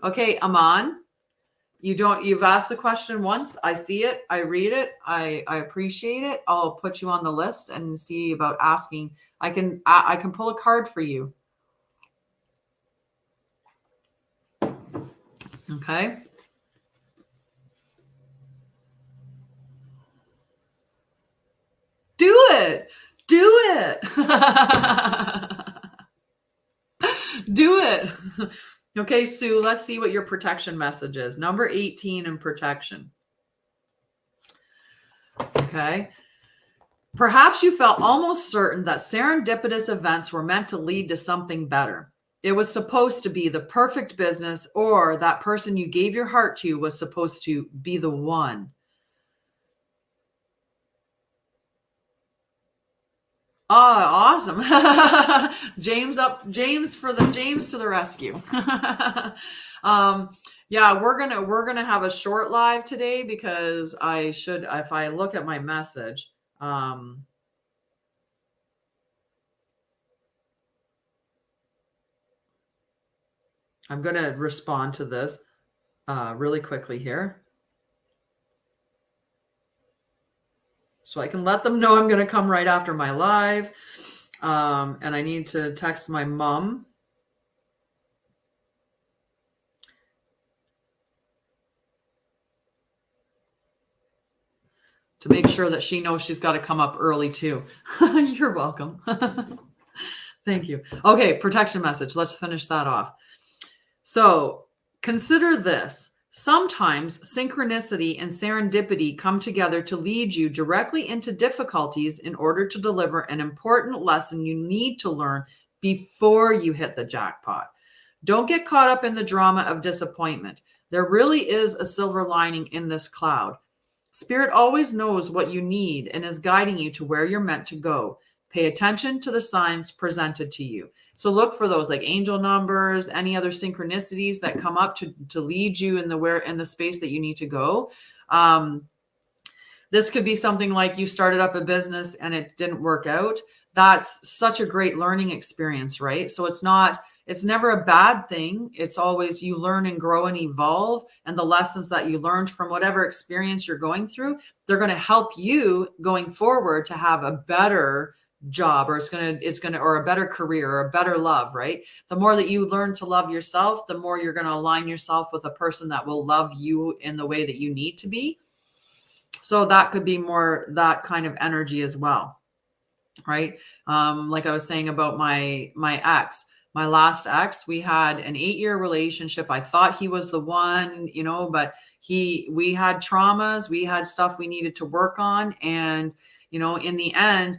Okay, Aman, you've asked the question once. I see it. I read it. I appreciate it. I'll put you on the list and see about asking. I can pull a card for you. Okay. Do it. Do it. Okay, Sue, let's see what your protection message is. Number 18 in protection. Okay. Perhaps you felt almost certain that serendipitous events were meant to lead to something better. It was supposed to be the perfect business, or that person you gave your heart to was supposed to be the one. Oh, awesome. James to the rescue. Yeah, we're going to have a short live today because if I look at my message, I'm going to respond to this really quickly here. So I can let them know I'm going to come right after my live. And I need to text my mom. To make sure that she knows she's got to come up early too. You're welcome. Thank you. Okay, protection message. Let's finish that off. So consider this. Sometimes synchronicity and serendipity come together to lead you directly into difficulties in order to deliver an important lesson you need to learn before you hit the jackpot. Don't get caught up in the drama of disappointment. There really is a silver lining in this cloud. Spirit always knows what you need and is guiding you to where you're meant to go. Pay attention to the signs presented to you. So look for those like angel numbers, any other synchronicities that come up to lead you in the space that you need to go. This could be something like you started up a business and it didn't work out. That's such a great learning experience, right? So it's never a bad thing. It's always you learn and grow and evolve. And the lessons that you learned from whatever experience you're going through, they're going to help you going forward to have a better job, or or a better career, or a better love, right? The more that you learn to love yourself, the more you're going to align yourself with a person that will love you in the way that you need to be. So that could be more that kind of energy as well, right? Like I was saying about my ex, my last ex, we had an 8-year relationship. I thought he was the one, but we had traumas, we had stuff we needed to work on. And, in the end,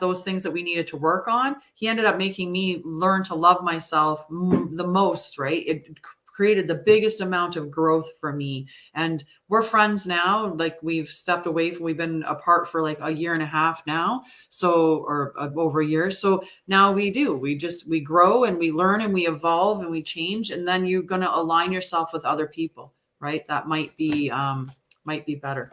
those things that we needed to work on, he ended up making me learn to love myself the most, right? It created the biggest amount of growth for me. And we're friends now. Like we've been apart for like a year and a half now. Or over a year. So now we grow and we learn and we evolve and we change. And then you're going to align yourself with other people, right? That might be better.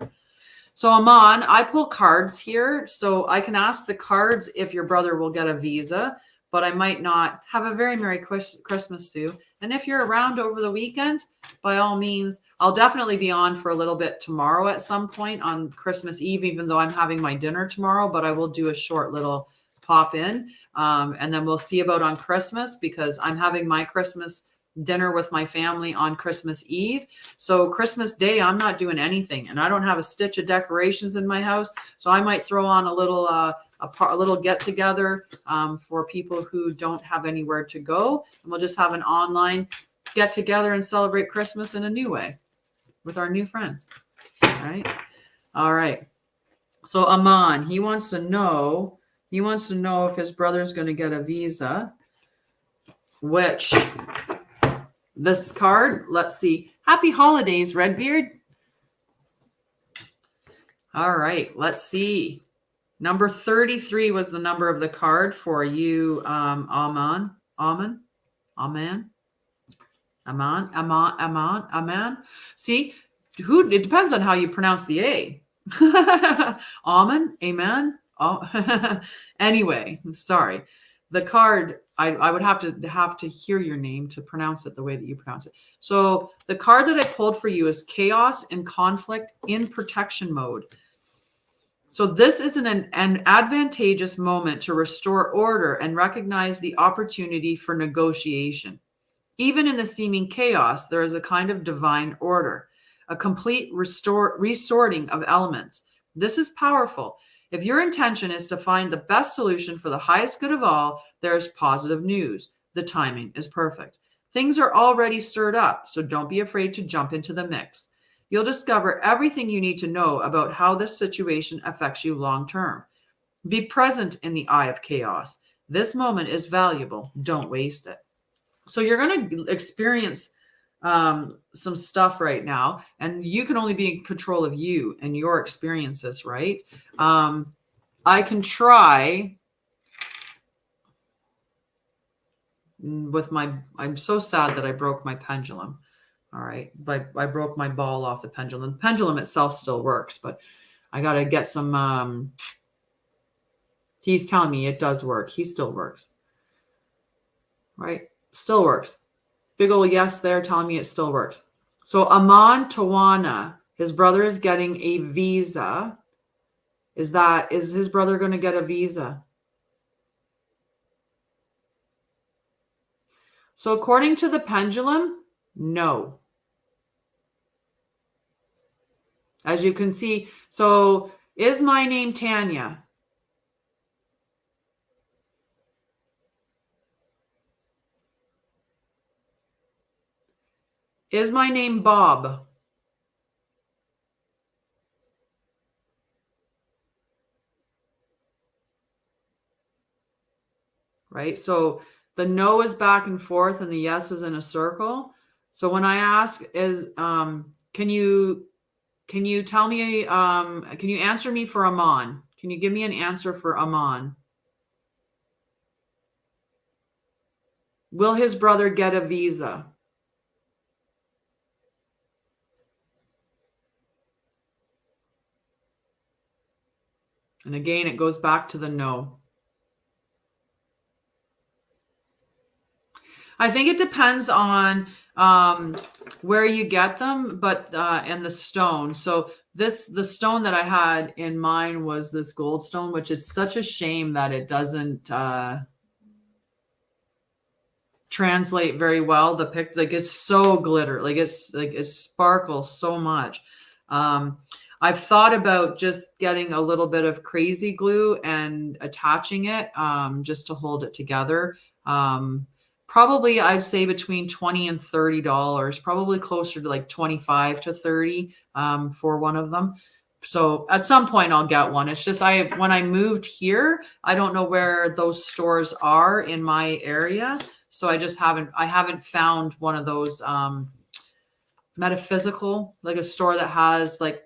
So Aman, I pull cards here. So I can ask the cards if your brother will get a visa, but I might not. Have a very Merry Christmas, Sue. And if you're around over the weekend, by all means, I'll definitely be on for a little bit tomorrow at some point on Christmas Eve, even though I'm having my dinner tomorrow, but I will do a short little pop in. And then we'll see about on Christmas, because I'm having my Christmas dinner with my family on Christmas Eve. So Christmas Day, I'm not doing anything, and I don't have a stitch of decorations in my house. So I might throw on a little get together for people who don't have anywhere to go, and we'll just have an online get together and celebrate Christmas in a new way with our new friends. All right. So Aman, he wants to know if his brother's going to get a visa, which this card, let's see. Happy holidays, Redbeard. All right, let's see. Number 33 was the number of the card for you, Aman. See, it depends on how you pronounce the A. Amen. Amen. Oh. Anyway, sorry. The card, I would have to hear your name to pronounce it the way that you pronounce it. So the card that I pulled for you is Chaos and Conflict in Protection Mode. So this is an advantageous moment to restore order and recognize the opportunity for negotiation. Even in the seeming chaos, there is a kind of divine order, a complete resorting of elements. This is powerful. If your intention is to find the best solution for the highest good of all, there is positive news. The timing is perfect. Things are already stirred up, so don't be afraid to jump into the mix. You'll discover everything you need to know about how this situation affects you long term. Be present in the eye of chaos. This moment is valuable. Don't waste it. So you're going to experience some stuff right now, and you can only be in control of you and your experiences, right? I can try with I'm so sad that I broke my pendulum. All right. But I broke my ball off the pendulum. The pendulum itself still works, but I got to get some, he's telling me it does work. He still works. Right? Still works. Big old yes there telling me it still works. So Aman Tawana, his brother is getting a visa. Is his brother going to get a visa? So according to the pendulum, no. As you can see, so is my name Tanya? Is my name Bob? Right? So the no is back and forth and the yes is in a circle. So when I ask can you tell me, can you answer me for Aman? Can you give me an answer for Aman? Will his brother get a visa? And again, it goes back to the no. I think it depends on where you get them, but and the stone. So the stone that I had in mine was this gold stone, which is such a shame that it doesn't translate very well. The pic, like, it's so glitter, it sparkles so much. I've thought about just getting a little bit of crazy glue and attaching it just to hold it together. Probably I'd say between $20 and $30, probably closer to like 25 to 30 for one of them. So at some point I'll get one. It's just when I moved here, I don't know where those stores are in my area. So I haven't found one of those metaphysical, like a store that has like,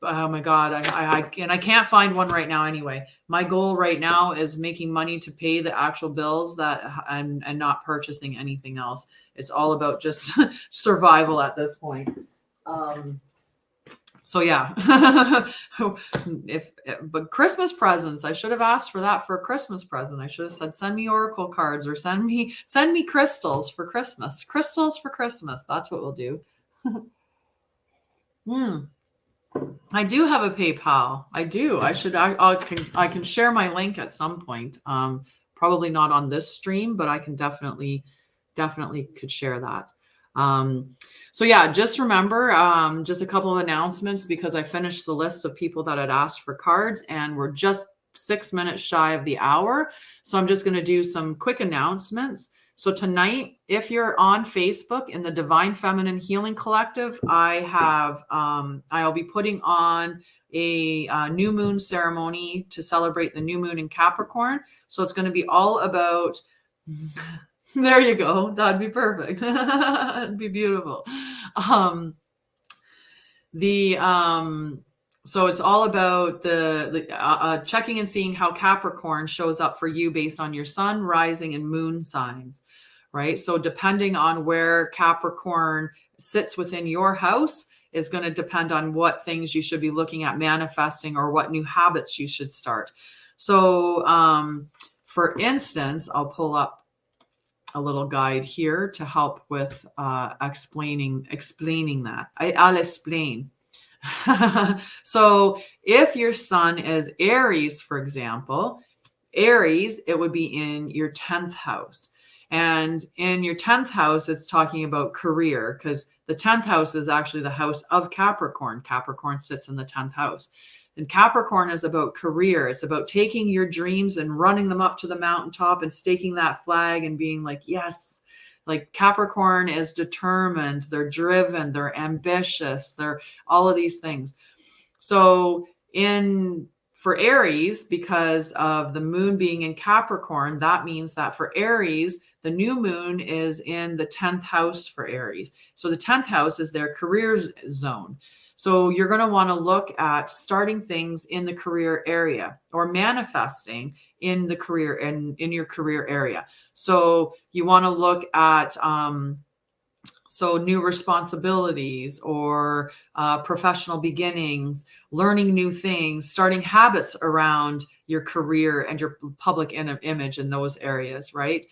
oh my God, I can't find one right now anyway. My goal right now is making money to pay the actual bills and not purchasing anything else. It's all about just survival at this point. So yeah, but Christmas presents, I should have asked for that for a Christmas present. I should have said, send me oracle cards or send me crystals for Christmas. Crystals for Christmas. That's what we'll do. I do have a PayPal. I do. I can share my link at some point. Probably not on this stream, but I can definitely definitely could share that. So yeah, just remember, just a couple of announcements, because I finished the list of people that had asked for cards, and we're just 6 minutes shy of the hour. So I'm just going to do some quick announcements. So tonight, if you're on Facebook in the Divine Feminine Healing Collective, I'll be putting on a new moon ceremony to celebrate the new moon in Capricorn. So it's going to be all about there you go. That'd be perfect. That'd be beautiful. So it's all about the checking and seeing how Capricorn shows up for you based on your sun, rising, and moon signs, right? So depending on where Capricorn sits within your house is going to depend on what things you should be looking at manifesting, or what new habits you should start. So for instance, I'll pull up a little guide here to help with explaining that. I'll explain. So if your sun is Aries, for example, Aries, it would be in your 10th house. And in your 10th house, it's talking about career, because the 10th house is actually the house of Capricorn. Capricorn sits in the 10th house. And Capricorn is about career. It's about taking your dreams and running them up to the mountaintop and staking that flag and being like, yes. Like Capricorn is determined, they're driven, they're ambitious, they're all of these things. So for Aries, because of the moon being in Capricorn, that means that for Aries, the new moon is in the 10th house for Aries. So the 10th house is their career zone. So you're going to want to look at starting things in the career area, or manifesting in the career and in your career area. So you want to look at new responsibilities, or professional beginnings, learning new things, starting habits around your career and your public image in those areas, right?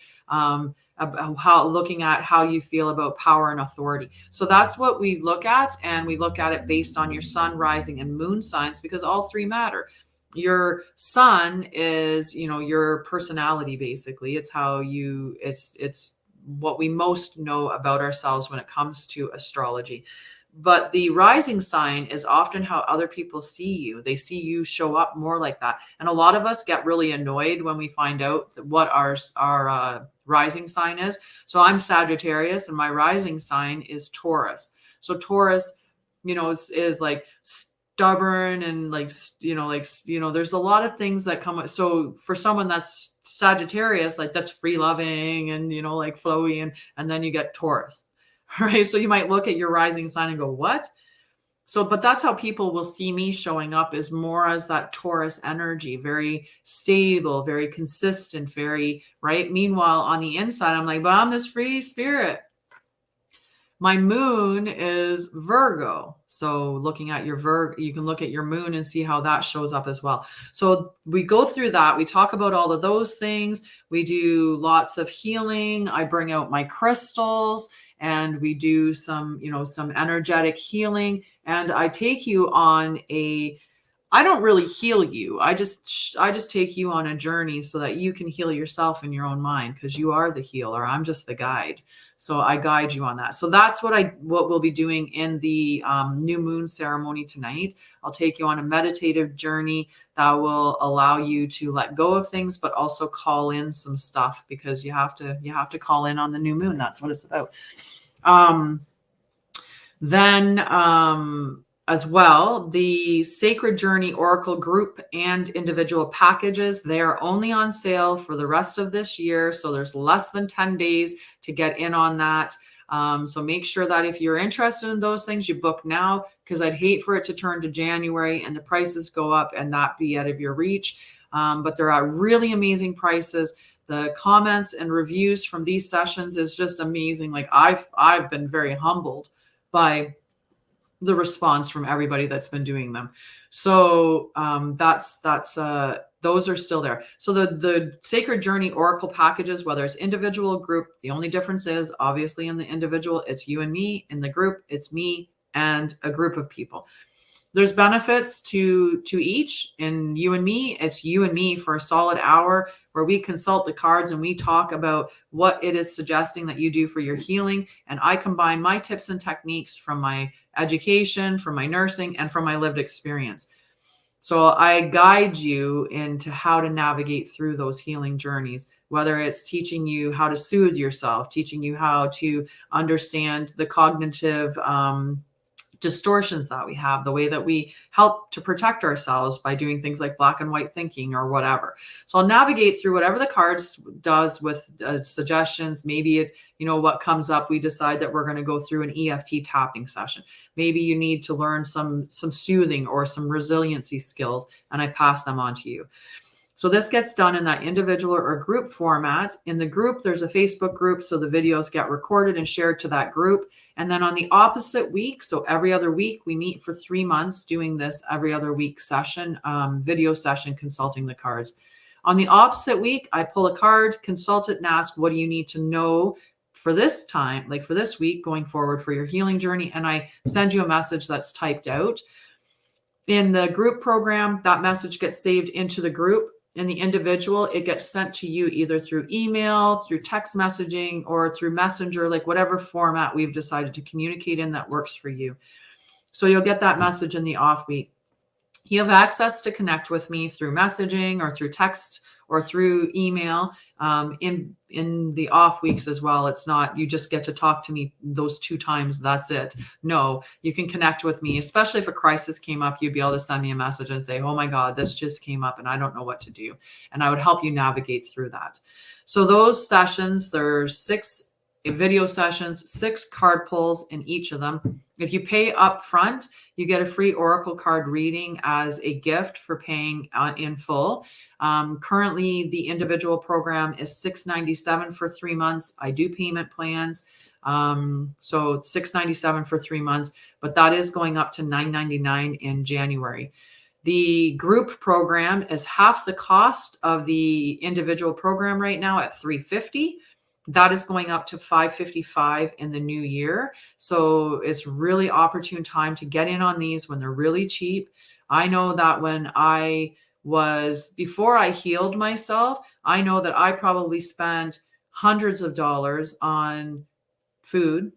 Looking at how you feel about power and authority. So that's what we look at, and we look at it based on your sun, rising, and moon signs, because all three matter. Your sun is, your personality, basically. It's how it's what we most know about ourselves when it comes to astrology. But the rising sign is often how other people see you. They see you show up more like that. And a lot of us get really annoyed when we find out what our rising sign is. So I'm Sagittarius, and my rising sign is Taurus. So Taurus, is like stubborn, and there's a lot of things that come. So for someone that's Sagittarius, like that's free loving and, like flowy, and then you get Taurus, right? So you might look at your rising sign and go, what? So, but that's how people will see me showing up, is more as that Taurus energy, very stable, very consistent, very, right? Meanwhile, on the inside, I'm like, but I'm this free spirit. My moon is Virgo. So looking at your Virgo, you can look at your moon and see how that shows up as well. So we go through that. We talk about all of those things. We do lots of healing. I bring out my crystals, and we do some energetic healing. And I take you on I don't really heal you. I just take you on a journey so that you can heal yourself in your own mind, because you are the healer. I'm just the guide. So I guide you on that. So that's what we'll be doing in the new moon ceremony tonight. I'll take you on a meditative journey that will allow you to let go of things, but also call in some stuff, because you have to call in on the new moon. That's what it's about. As well, the Sacred Journey Oracle group and individual packages, they are only on sale for the rest of this year. So there's less than 10 days to get in on that. So make sure that if you're interested in those things, you book now, because I'd hate for it to turn to January and the prices go up and that be out of your reach. But there are really amazing prices. The comments and reviews from these sessions is just amazing. Like I've been very humbled by the response from everybody that's been doing them. So those are still there. So the Sacred Journey Oracle packages, whether it's individual, group, the only difference is obviously in the individual, it's you and me. In the group, it's me and a group of people. There's benefits to each, and you and me, it's you and me for a solid hour where we consult the cards and we talk about what it is suggesting that you do for your healing. And I combine my tips and techniques from my education, from my nursing, and from my lived experience. So I guide you into how to navigate through those healing journeys, whether it's teaching you how to soothe yourself, teaching you how to understand the cognitive distortions that we have, the way that we help to protect ourselves by doing things like black and white thinking or whatever. So I'll navigate through whatever the cards does with suggestions. Maybe it, what comes up, we decide that we're going to go through an EFT tapping session. Maybe you need to learn some soothing or some resiliency skills, and I pass them on to you. So this gets done in that individual or group format. In the group, there's a Facebook group, so the videos get recorded and shared to that group. And then on the opposite week, so every other week, we meet for 3 months doing this every other week session, video session, consulting the cards. On the opposite week, I pull a card, consult it, and ask, what do you need to know for this time, like for this week going forward for your healing journey? And I send you a message that's typed out. In the group program, that message gets saved into the group. In the individual, it gets sent to you either through email, through text messaging, or through Messenger, like whatever format we've decided to communicate in that works for you. So you'll get that message in the off week. You have access to connect with me through messaging or through text or through email in the off weeks as well. It's not, you just get to talk to me those 2 times. That's it. No, you can connect with me, especially if a crisis came up, you'd be able to send me a message and say, oh my God, this just came up and I don't know what to do. And I would help you navigate through that. So those sessions, there's 6 video sessions, 6 card pulls in each of them. If you pay up front, you get a free oracle card reading as a gift for paying in full. Currently, the individual program is $697 for 3 months. I do payment plans. So $697 for 3 months, but that is going up to $999 in January. The group program is half the cost of the individual program right now at $350. That is going up to $555 in the new year. So it's really opportune time to get in on these when they're really cheap. I know that when before I healed myself, I know that I probably spent hundreds of dollars on food,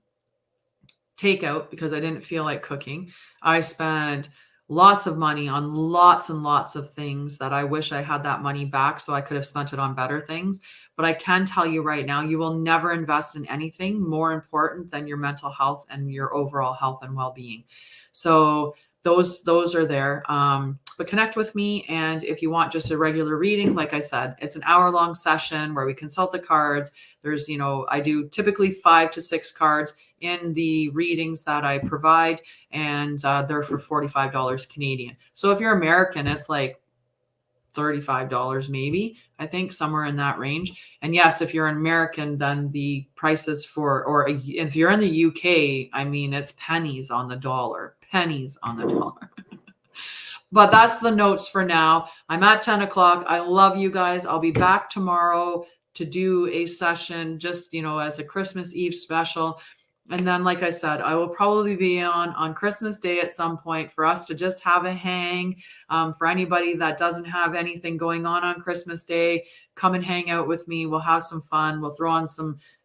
takeout, because I didn't feel like cooking. I spent lots of money on lots and lots of things that I wish I had that money back so I could have spent it on better things. But I can tell you right now, you will never invest in anything more important than your mental health and your overall health and well-being. So those are there. But connect with me. And if you want just a regular reading, like I said, it's an hour-long session where we consult the cards. There's, I do typically 5 to 6 cards in the readings that I provide, and they're for $45 Canadian. So if you're American, it's like $35 maybe, I think, somewhere in that range. And yes, if you're an American, then the prices or if you're in the UK, I mean, it's pennies on the dollar. But that's the notes for now. I'm at 10 o'clock. I love you guys. I'll be back tomorrow to do a session just, as a Christmas Eve special. And then, like I said, I will probably be on Christmas Day at some point for us to just have a hang. For anybody that doesn't have anything going on Christmas Day, come and hang out with me. We'll have some fun.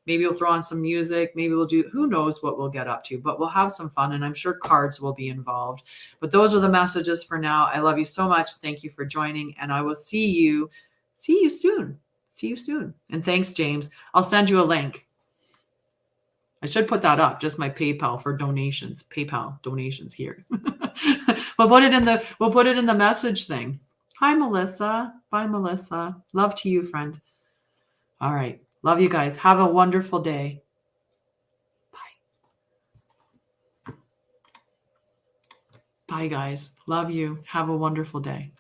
Maybe we'll throw on some music. Maybe we'll do, who knows what we'll get up to, but we'll have some fun. And I'm sure cards will be involved. But those are the messages for now. I love you so much. Thank you for joining. And I will see you soon. See you soon. And thanks, James. I'll send you a link. I should put that up, just my PayPal for donations, PayPal donations here. We'll put it in the message thing. Hi, Melissa. Bye, Melissa. Love to you, friend. All right. Love you guys. Have a wonderful day. Bye. Bye, guys. Love you. Have a wonderful day.